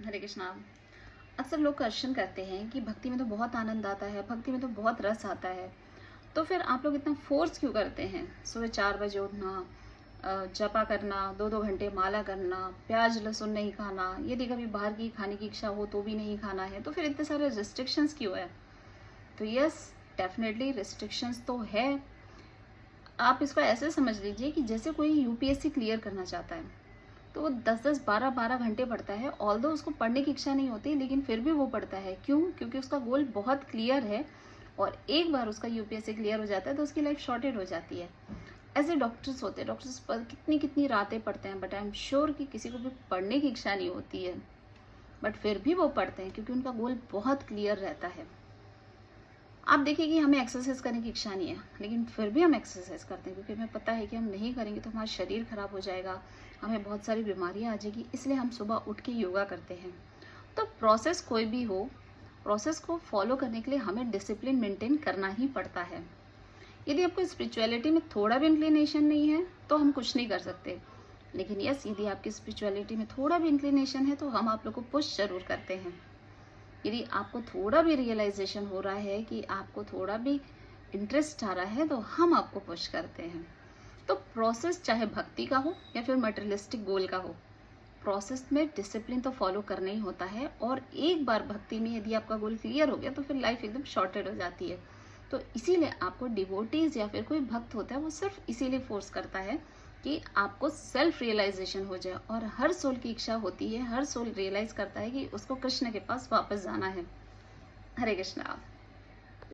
हरे कृष्णा। अक्सर लोग क्वेश्चन करते हैं कि भक्ति में तो बहुत आनंद आता है, भक्ति में तो बहुत रस आता है, तो फिर आप लोग इतना फोर्स क्यों करते हैं? सुबह 4 बजे उठना, जपा करना, 2-2 घंटे माला करना, प्याज लहसुन नहीं खाना, यदि कभी बाहर की खाने की इच्छा हो तो भी नहीं खाना है, तो फिर इतने सारे रिस्ट्रिक्शंस क्यों है? तो यस, डेफिनेटली रिस्ट्रिक्शंस तो है। आप इसको ऐसे समझ लीजिए कि जैसे कोई यूपीएससी क्लियर करना चाहता है, तो वो 10-10, 12-12 घंटे पढ़ता है। ऑल्दो उसको पढ़ने की इच्छा नहीं होती, लेकिन फिर भी वो पढ़ता है। क्यों? क्योंकि उसका गोल बहुत क्लियर है, और एक बार उसका यूपीएससी क्लियर हो जाता है तो उसकी लाइफ शॉर्टेड हो जाती है। ऐसे डॉक्टर्स होते हैं, डॉक्टर्स पर कितनी कितनी रातें पढ़ते हैं, बट आई एम श्योर कि किसी को भी पढ़ने की इच्छा नहीं होती है, बट फिर भी वो पढ़ते हैं क्योंकि उनका गोल बहुत क्लियर रहता है। आप देखिए कि हमें एक्सरसाइज करने की इच्छा नहीं है, लेकिन फिर भी हम एक्सरसाइज करते हैं क्योंकि हमें पता है कि हम नहीं करेंगे तो हमारा शरीर खराब हो जाएगा, हमें बहुत सारी बीमारियां आ जाएगी, इसलिए हम सुबह उठ के योगा करते हैं। तो प्रोसेस कोई भी हो, प्रोसेस को फॉलो करने के लिए हमें डिसिप्लिन मेंटेन करना ही पड़ता है। यदि आपको स्पिरिचुअलिटी में थोड़ा भी इंक्लिनेशन नहीं है तो हम कुछ नहीं कर सकते, लेकिन यस, यदि आपकी स्पिरिचुअलिटी में थोड़ा भी इंक्लिनेशन है तो हम आप लोग को पुश जरूर करते हैं। यदि आपको थोड़ा भी रियलाइजेशन हो रहा है कि आपको थोड़ा भी इंटरेस्ट आ रहा है तो हम आपको पुश करते हैं। तो प्रोसेस चाहे भक्ति का हो या फिर मटेरियलिस्टिक गोल का हो, प्रोसेस में डिसिप्लिन तो फॉलो करना ही होता है। और एक बार भक्ति में यदि आपका गोल क्लियर हो गया तो फिर लाइफ एकदम शॉर्टेड हो जाती है। तो इसीलिए आपको डिवोटीज या फिर कोई भक्त होता है वो सिर्फ इसीलिए फोर्स करता है कि आपको सेल्फ रियलाइजेशन हो जाए। और हर सोल की इच्छा होती है, हर सोल रियलाइज करता है कि उसको कृष्ण के पास वापस जाना है। हरे कृष्णा।